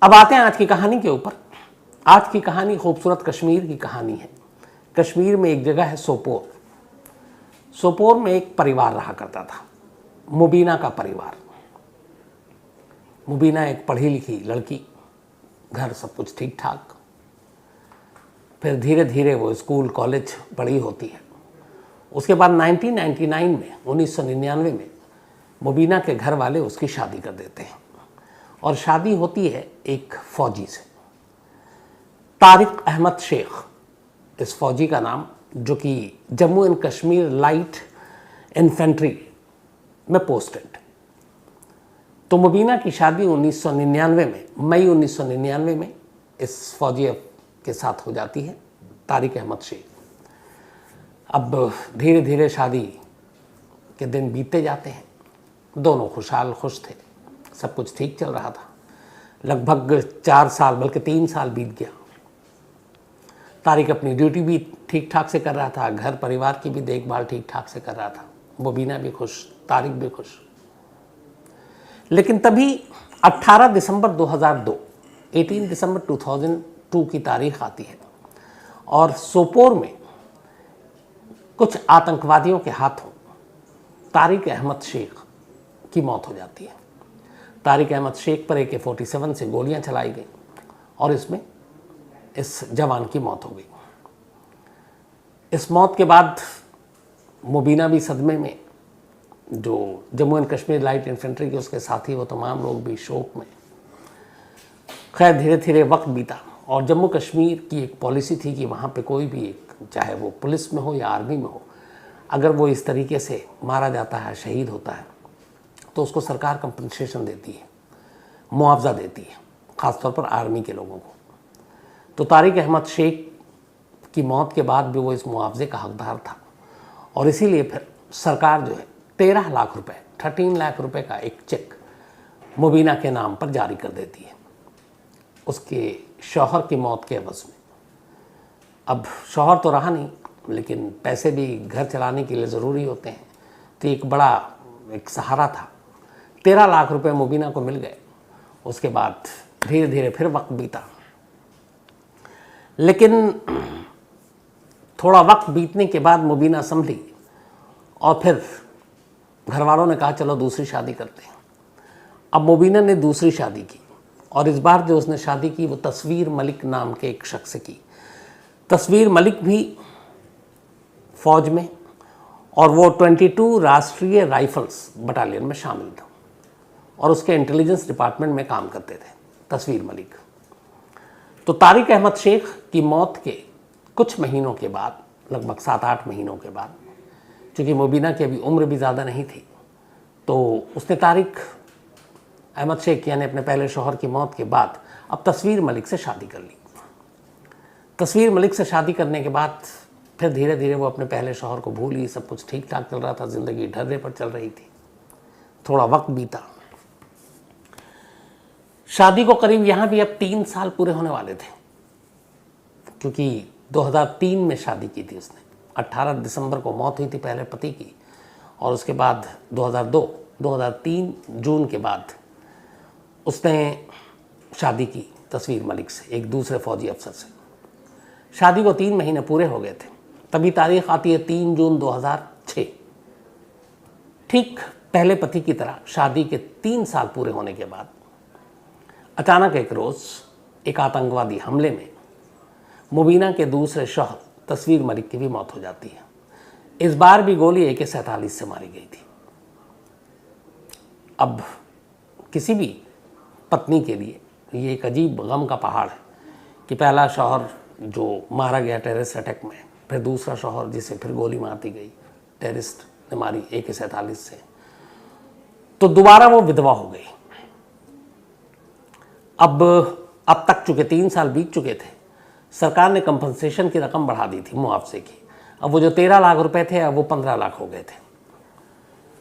अब आते हैं आज की कहानी के ऊपर। आज की कहानी खूबसूरत कश्मीर की कहानी है। कश्मीर में एक जगह है सोपोर। सोपोर में एक परिवार रहा करता था, मुबीना का परिवार। मुबीना एक पढ़ी लिखी लड़की, घर सब कुछ ठीक ठाक। फिर धीरे धीरे वो स्कूल कॉलेज बड़ी होती है। उसके बाद 1999 में 1999 में मुबीना के घर वाले उसकी शादी कर देते हैं और शादी होती है एक फ़ौजी से, तारिक अहमद शेख इस फ़ौजी का नाम, जो कि Jammu and Kashmir light infantry में पोस्टेड। तो मुबीना की शादी 1999 में, मई 1999 में इस फ़ौजी के साथ हो जाती है, तारिक अहमद शेख। अब धीरे धीरे शादी के दिन बीतते जाते हैं। दोनों खुशहाल खुश थे, सब कुछ ठीक चल रहा था। लगभग 4 साल बल्कि 3 साल बीत गया। तारिक अपनी ड्यूटी भी ठीक ठाक से कर रहा था, घर परिवार की भी देखभाल ठीक ठाक से कर रहा था। मुबीना भी खुश, तारिक भी खुश। लेकिन तभी 18 दिसंबर 2002, 18 दिसंबर 2002 की तारीख आती है और सोपोर में कुछ आतंकवादियों के हाथों तारिक अहमद शेख की मौत हो जाती है। तारिक अहमद शेख पर AK-47 से गोलियां चलाई गई और इसमें इस जवान की मौत हो गई। इस मौत के बाद मुबीना भी सदमे में, जो Jammu and Kashmir light infantry के उसके साथी, वो तमाम लोग भी शोक में। खैर धीरे धीरे वक्त बीता और जम्मू कश्मीर की एक पॉलिसी थी कि वहाँ पे कोई भी एक, चाहे वो पुलिस में हो या आर्मी में हो, अगर वो इस तरीके से मारा जाता है, शहीद होता है, तो उसको सरकार कंपनसेशन देती है, मुआवजा देती है, ख़ासतौर पर आर्मी के लोगों को। तो तारिक अहमद शेख की मौत के बाद भी वो इस मुआवजे का हकदार था और इसीलिए फिर सरकार जो है 13 लाख रुपए, 13 लाख रुपए का एक चेक मुबीना के नाम पर जारी कर देती है उसके शौहर की मौत के एवज़ में। अब शौहर तो रहा नहीं, लेकिन पैसे भी घर चलाने के लिए ज़रूरी होते हैं, तो एक बड़ा एक सहारा था। 13 लाख रुपए मुबीना को मिल गए। उसके बाद धीरे धीरे फिर वक्त बीता, लेकिन थोड़ा वक्त बीतने के बाद मुबीना संभली और फिर घर वालों ने कहा चलो दूसरी शादी करते हैं। अब मुबीना ने दूसरी शादी की और इस बार जो उसने शादी की वो तस्वीर मलिक नाम के एक शख्स से की। तस्वीर मलिक भी फ़ौज में और वो 22 राष्ट्रीय राइफल्स बटालियन में शामिल था और उसके इंटेलिजेंस डिपार्टमेंट में काम करते थे तस्वीर मलिक। तो तारिक अहमद शेख की मौत के कुछ महीनों के बाद, लगभग 7-8 महीनों के बाद, चूँकि मुबीना की अभी उम्र भी ज़्यादा नहीं थी, तो उसने तारिक अहमद शेख यानी अपने पहले शौहर की मौत के बाद अब तस्वीर मलिक से शादी कर ली। तस्वीर मलिक से शादी करने के बाद फिर धीरे धीरे वो अपने पहले शौहर को भूली, सब कुछ ठीक ठाक चल रहा था, ज़िंदगी ढर्रे पर चल रही थी। थोड़ा वक्त बीता, शादी को करीब यहाँ भी अब 3 साल पूरे होने वाले थे, क्योंकि 2003 में शादी की थी उसने। 18 दिसंबर को मौत हुई थी पहले पति की और उसके बाद 2003 जून के बाद उसने शादी की तस्वीर मलिक से, एक दूसरे फ़ौजी अफसर से। शादी को 3 महीने पूरे हो गए थे, तभी तारीख आती है 3 जून 2006। ठीक पहले पति की तरह शादी के 3 साल पूरे होने के बाद अचानक एक रोज़ एक आतंकवादी हमले में मुबीना के दूसरे शौहर तस्वीर मलिक की भी मौत हो जाती है। इस बार भी गोली AK-47 से मारी गई थी। अब किसी भी पत्नी के लिए ये एक अजीब गम का पहाड़ है कि पहला शौहर जो मारा गया टेररिस्ट अटैक में, फिर दूसरा शौहर जिसे फिर गोली मार दी गई, टेररिस्ट ने मारी AK-47 से, तो दोबारा वो विधवा हो गई। अब तक चूँकि 3 साल बीत चुके थे, सरकार ने कंपनसेशन की रकम बढ़ा दी थी, मुआवजे की। अब वो जो 13 लाख रुपए थे, अब वो 15 लाख हो गए थे।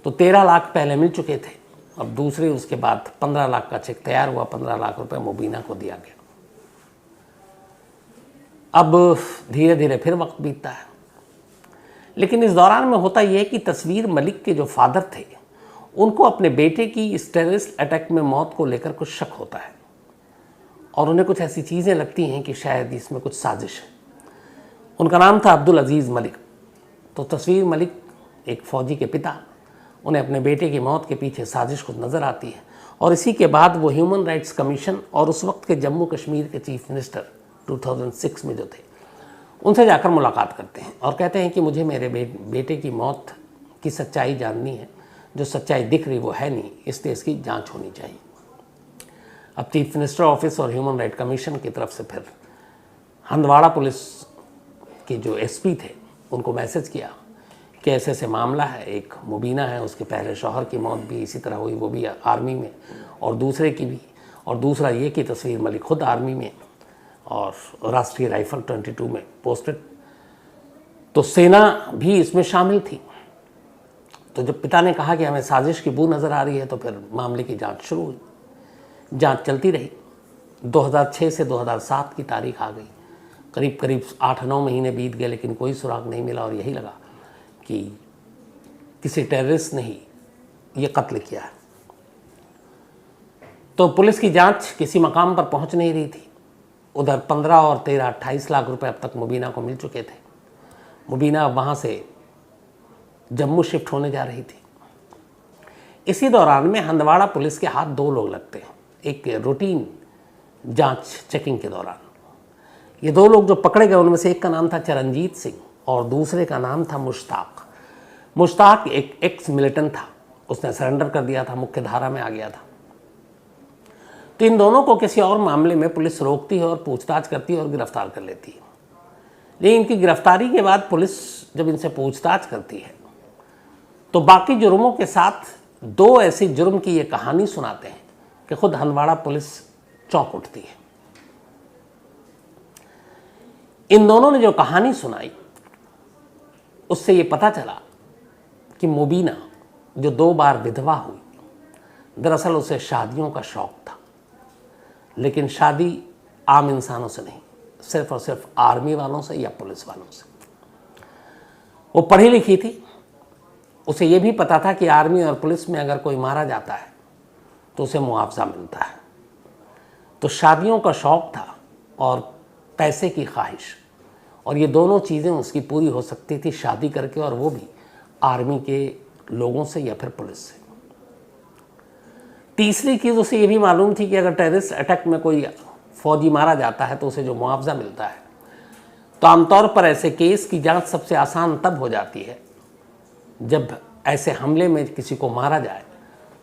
तो 13 लाख पहले मिल चुके थे, अब दूसरे उसके बाद 15 लाख का चेक तैयार हुआ। 15 लाख रुपए मुबीना को दिया गया। अब धीरे धीरे फिर वक्त बीतता है, लेकिन इस दौरान में होता यह है कि तस्वीर मलिक के जो फादर थे, उनको अपने बेटे की इस टेररिस्ट अटैक में मौत को लेकर कुछ शक होता है और उन्हें कुछ ऐसी चीज़ें लगती हैं कि शायद इसमें कुछ साजिश है। उनका नाम था अब्दुल अजीज़ मलिक। तो तस्वीर मलिक एक फ़ौजी के पिता, उन्हें अपने बेटे की मौत के पीछे साजिश खुद नज़र आती है। और इसी के बाद वो ह्यूमन राइट्स कमीशन और उस वक्त के जम्मू कश्मीर के चीफ मिनिस्टर 2006 में जो थे, उनसे जाकर मुलाकात करते हैं और कहते हैं कि मुझे मेरे बेटे की मौत की सच्चाई जाननी है। जो सच्चाई दिख रही वो है नहीं, इसलिए इसकी जांच होनी चाहिए। अब चीफ मिनिस्टर ऑफिस और ह्यूमन राइट कमीशन की तरफ से फिर हंदवाड़ा पुलिस के जो एसपी थे उनको मैसेज किया कि ऐसे ऐसे मामला है, एक मुबीना है, उसके पहले शौहर की मौत भी इसी तरह हुई, वो भी आर्मी में, और दूसरे की भी, और दूसरा ये कि तस्वीर मलिक खुद आर्मी में और राष्ट्रीय राइफल 22 में पोस्टेड, तो सेना भी इसमें शामिल थी। तो जब पिता ने कहा कि हमें साजिश की बू नज़र आ रही है, तो फिर मामले की जांच शुरू हुई। जांच चलती रही। 2006 से 2007 की तारीख आ गई, करीब करीब 8-9 महीने बीत गए, लेकिन कोई सुराग नहीं मिला और यही लगा कि किसी टेररिस्ट ने ही ये कत्ल किया है। तो पुलिस की जांच किसी मकाम पर पहुंच नहीं रही थी। उधर 15 और 13 28 लाख रुपए अब तक मुबीना को मिल चुके थे। मुबीना वहाँ से जम्मू शिफ्ट होने जा रही थी। इसी दौरान में हंदवाड़ा पुलिस के हाथ 2 लोग लगते हैं एक रूटीन जांच चेकिंग के दौरान। ये 2 लोग जो पकड़े गए उनमें से एक का नाम था चरणजीत सिंह और दूसरे का नाम था मुश्ताक। मुश्ताक एक एक्स मिलिटेंट था, उसने सरेंडर कर दिया था, मुख्य धारा में आ गया था। तो इन दोनों को किसी और मामले में पुलिस रोकती है और पूछताछ करती है और गिरफ्तार कर लेती है। लेकिन इनकी गिरफ्तारी के बाद पुलिस जब इनसे पूछताछ करती है तो बाकी जुर्मों के साथ 2 ऐसे जुर्म की ये कहानी सुनाते हैं कि खुद हंदवाड़ा पुलिस चौंक उठती है। इन दोनों ने जो कहानी सुनाई उससे ये पता चला कि मुबीना जो 2 बार विधवा हुई, दरअसल उसे शादियों का शौक था, लेकिन शादी आम इंसानों से नहीं, सिर्फ और सिर्फ आर्मी वालों से या पुलिस वालों से। वो पढ़ी लिखी थी, उसे ये भी पता था कि आर्मी और पुलिस में अगर कोई मारा जाता है तो उसे मुआवजा मिलता है। तो शादियों का शौक था और पैसे की ख्वाहिश, और ये दोनों चीज़ें उसकी पूरी हो सकती थी शादी करके, और वो भी आर्मी के लोगों से या फिर पुलिस से। तीसरी चीज़ उसे ये भी मालूम थी कि अगर टेररिस्ट अटैक में कोई फौजी मारा जाता है तो उसे जो मुआवजा मिलता है, तो आमतौर पर ऐसे केस की जांच सबसे आसान तब हो जाती है जब ऐसे हमले में किसी को मारा जाए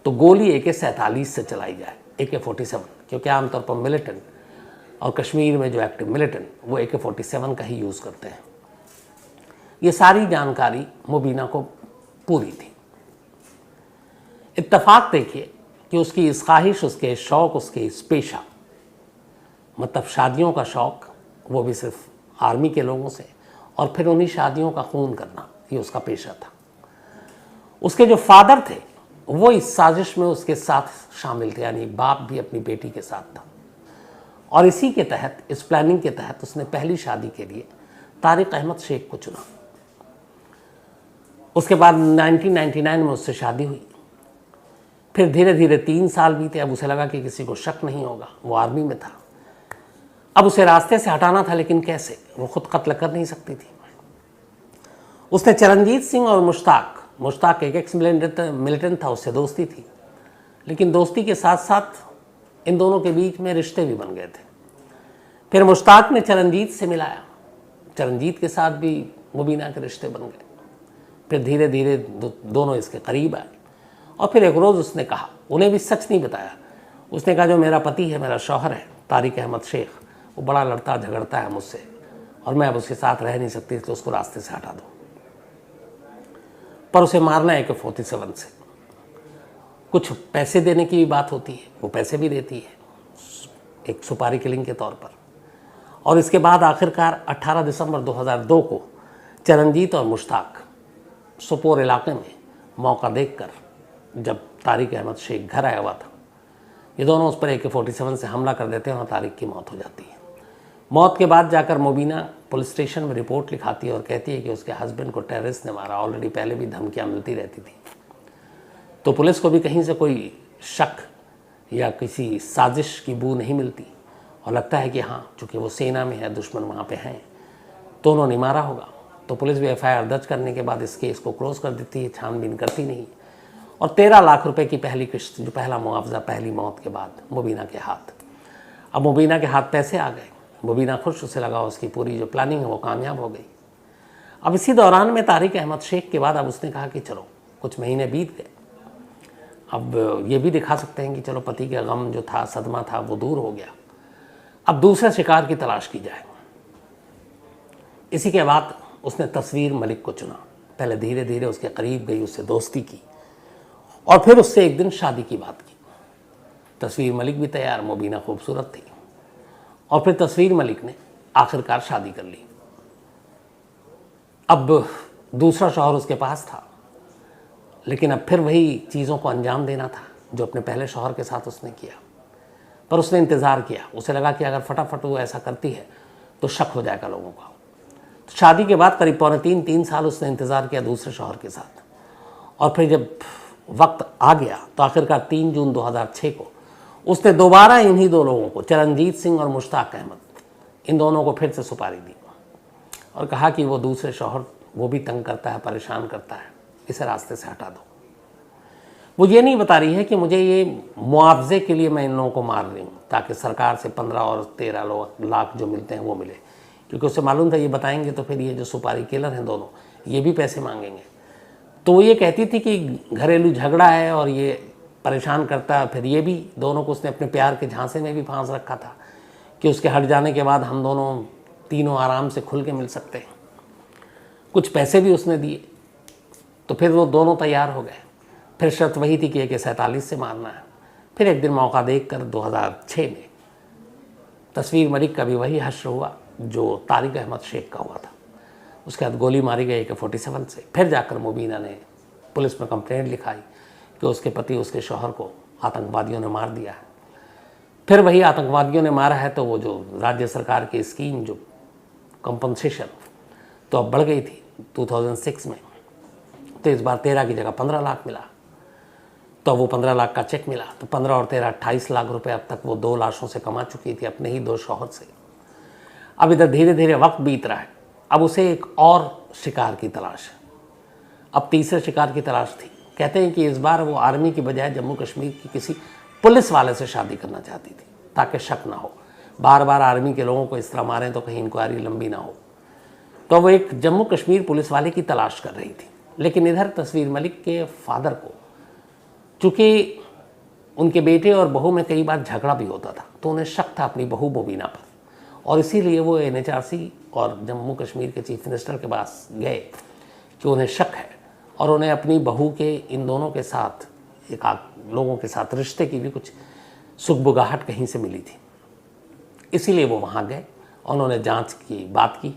तो गोली AK-47 से चलाई जाए, AK-47, क्योंकि आमतौर पर मिलिटेंट और कश्मीर में जो एक्टिव मिलिटेंट वो AK-47 का ही यूज़ करते हैं। ये सारी जानकारी मुबीना को पूरी थी। इत्तफाक देखिए कि उसकी इस ख्वाहिश, उसके शौक़, उसके इस पेशा, मतलब शादियों का शौक़, वो भी सिर्फ आर्मी के लोगों से, और फिर उन्हीं शादियों का खून करना, ये उसका पेशा था। उसके जो फादर थे वो इस साजिश में उसके साथ शामिल थे, यानी बाप भी अपनी बेटी के साथ था। और इसी के तहत, इस प्लानिंग के तहत उसने पहली शादी के लिए तारिक अहमद शेख को चुना। उसके बाद 1999 में उससे शादी हुई। फिर धीरे धीरे 3 साल बीते। अब उसे लगा कि किसी को शक नहीं होगा, वो आर्मी में था। अब उसे रास्ते से हटाना था, लेकिन कैसे? वो खुद कत्ल कर नहीं सकती थी। उसने चरणजीत सिंह और मुश्ताक एक एक्स मिलिटेंट था, उससे दोस्ती थी, लेकिन दोस्ती के साथ साथ इन दोनों के बीच में रिश्ते भी बन गए थे। फिर मुश्ताक ने चरणजीत से मिलाया, चरणजीत के साथ भी मुबीना के रिश्ते बन गए। फिर धीरे धीरे दोनों इसके करीब आए। और फिर एक रोज़ उसने कहा, उन्हें भी सच नहीं बताया, उसने कहा जो मेरा पति है, मेरा शौहर है तारिक अहमद शेख, वो बड़ा लड़ता झगड़ता है मुझसे और मैं अब उसके साथ रह नहीं सकती, इसलिए उसको रास्ते से हटा दो। पर उसे मारना है AK-47 से। कुछ पैसे देने की भी बात होती है, वो पैसे भी देती है एक सुपारी किलिंग के तौर पर। और इसके बाद आखिरकार 18 दिसंबर 2002 को चरणजीत और मुश्ताक सोपोर इलाके में मौका देखकर, जब तारिक अहमद शेख घर आया हुआ था, ये दोनों उस पर AK-47 से हमला कर देते हैं और तारिक की मौत हो जाती है। मौत के बाद जाकर मुबीना पुलिस स्टेशन में रिपोर्ट लिखाती है और कहती है कि उसके हस्बैंड को टेररिस्ट ने मारा। ऑलरेडी पहले भी धमकियाँ मिलती रहती थी। तो पुलिस को भी कहीं से कोई शक या किसी साजिश की बू नहीं मिलती। और लगता है कि हाँ, चूँकि वो सेना में है, दुश्मन वहाँ पे हैं, तो उन्होंने मारा होगा। तो पुलिस भी एफआईआर दर्ज करने के बाद इस केस को क्लोज कर देती है, छानबीन करती नहीं। और 13 लाख रुपए की पहली किश्त, जो पहला मुआवजा पहली मौत के बाद, मुबीना के हाथ। अब मुबीना के हाथ पैसे आ गए, मुबीना खुश, उसे लगा उसकी पूरी जो प्लानिंग है वो कामयाब हो गई। अब इसी दौरान में तारिक अहमद शेख के बाद अब उसने कहा कि चलो कुछ महीने बीत गए, अब ये भी दिखा सकते हैं कि चलो पति का गम जो था, सदमा था, वो दूर हो गया, अब दूसरे शिकार की तलाश की जाए। इसी के बाद उसने तस्वीर मलिक को चुना। पहले धीरे धीरे उसके करीब गई, उससे दोस्ती की और फिर उससे एक दिन शादी की बात की। तस्वीर मलिक भी तैयार, मुबीना खूबसूरत थी और फिर तस्वीर मलिक ने आखिरकार शादी कर ली। अब दूसरा शौहर उसके पास था, लेकिन अब फिर वही चीज़ों को अंजाम देना था जो अपने पहले शौहर के साथ उसने किया। पर उसने इंतज़ार किया, उसे लगा कि अगर फटाफट वो ऐसा करती है तो शक हो जाएगा लोगों का। तो शादी के बाद करीब पौने 3 साल उसने इंतज़ार किया दूसरे शौहर के साथ। और फिर जब वक्त आ गया तो आखिरकार 3 जून 2006 को उसने दोबारा इन्हीं 2 लोगों को, चरणजीत सिंह और मुश्ताक अहमद, इन दोनों को फिर से सुपारी दी और कहा कि वो दूसरे शौहर वो भी तंग करता है, परेशान करता है, इसे रास्ते से हटा दो। वो ये नहीं बता रही है कि मुझे ये मुआवजे के लिए मैं इन लोगों को मार रही हूँ ताकि सरकार से 15 और 13 लाख जो मिलते हैं वो मिले, क्योंकि उसे मालूम था ये बताएंगे तो फिर ये जो सुपारी किलर हैं दोनों, ये भी पैसे मांगेंगे। तो वो ये कहती थी कि घरेलू झगड़ा है और ये परेशान करता है। फिर ये भी दोनों को उसने अपने प्यार के झांसे में भी फांस रखा था कि उसके हट जाने के बाद हम दोनों तीनों आराम से खुल के मिल सकते हैं। कुछ पैसे भी उसने दिए, तो फिर वो दोनों तैयार हो गए। फिर शर्त वही थी कि 47 से मारना है। फिर एक दिन मौका देखकर 2006 में तस्वीर मलिक का भी वही हश्र हुआ जो तारिक अहमद शेख का हुआ था। उसके बाद गोली मारी गई AK-47 से। फिर जाकर मुबीना ने पुलिस में कंप्लेंट लिखाई कि उसके पति, उसके शौहर को आतंकवादियों ने मार दिया है। फिर वही आतंकवादियों ने मारा है तो वो जो राज्य सरकार की स्कीम, जो कंपनसेशन, तो अब बढ़ गई थी 2006 में। तो इस बार 13 की जगह 15 लाख मिला। तो वो 15 लाख का चेक मिला, तो 15 और 13 28 लाख रुपए अब तक वो 2 लाशों से कमा चुकी थी, अपने ही 2 शौहर से। अब इधर धीरे धीरे वक्त बीत रहा है, अब उसे एक और शिकार की तलाश है। अब तीसरे शिकार की तलाश थी। कहते हैं कि इस बार वो आर्मी की बजाय जम्मू कश्मीर की किसी पुलिस वाले से शादी करना चाहती थी ताकि शक ना हो, बार बार आर्मी के लोगों को इस तरह मारें तो कहीं इंक्वायरी लंबी ना हो। तो वो एक जम्मू कश्मीर पुलिस वाले की तलाश कर रही थी। लेकिन इधर तस्वीर मलिक के फादर को, चूँकि उनके बेटे और बहू में कई बार झगड़ा भी होता था, तो उन्हें शक था अपनी बहू मुबीना पर, और इसीलिए वो NHRC और जम्मू कश्मीर के चीफ मिनिस्टर के पास गए कि उन्हें शक है और उन्हें अपनी बहू के इन दोनों के साथ, एक लोगों के साथ रिश्ते की भी कुछ सुगबुगाहट कहीं से मिली थी। इसीलिए वो वहाँ गए और उन्होंने जांच की बात की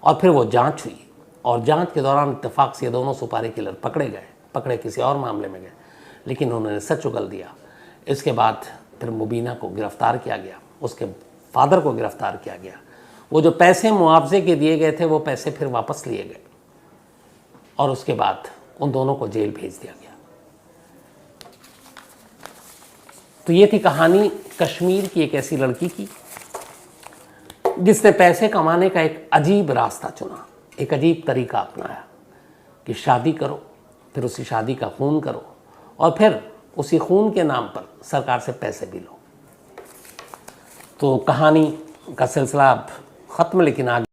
और फिर वो जांच हुई और जांच के दौरान इत्तेफाक से ये दोनों सुपारी किलर पकड़े किसी और मामले में गए, लेकिन उन्होंने सच उगल दिया। इसके बाद फिर मुबीना को गिरफ्तार किया गया, उसके फादर को गिरफ्तार किया गया। वो जो पैसे मुआवजे के दिए गए थे वो पैसे फिर वापस लिए गए और उसके बाद उन दोनों को जेल भेज दिया गया। तो ये थी कहानी कश्मीर की एक ऐसी लड़की की जिसने पैसे कमाने का एक अजीब रास्ता चुना, एक अजीब तरीका अपनाया कि शादी करो, फिर उसी शादी का खून करो और फिर उसी खून के नाम पर सरकार से पैसे भी लो। तो कहानी का सिलसिला अब ख़त्म, लेकिन आगे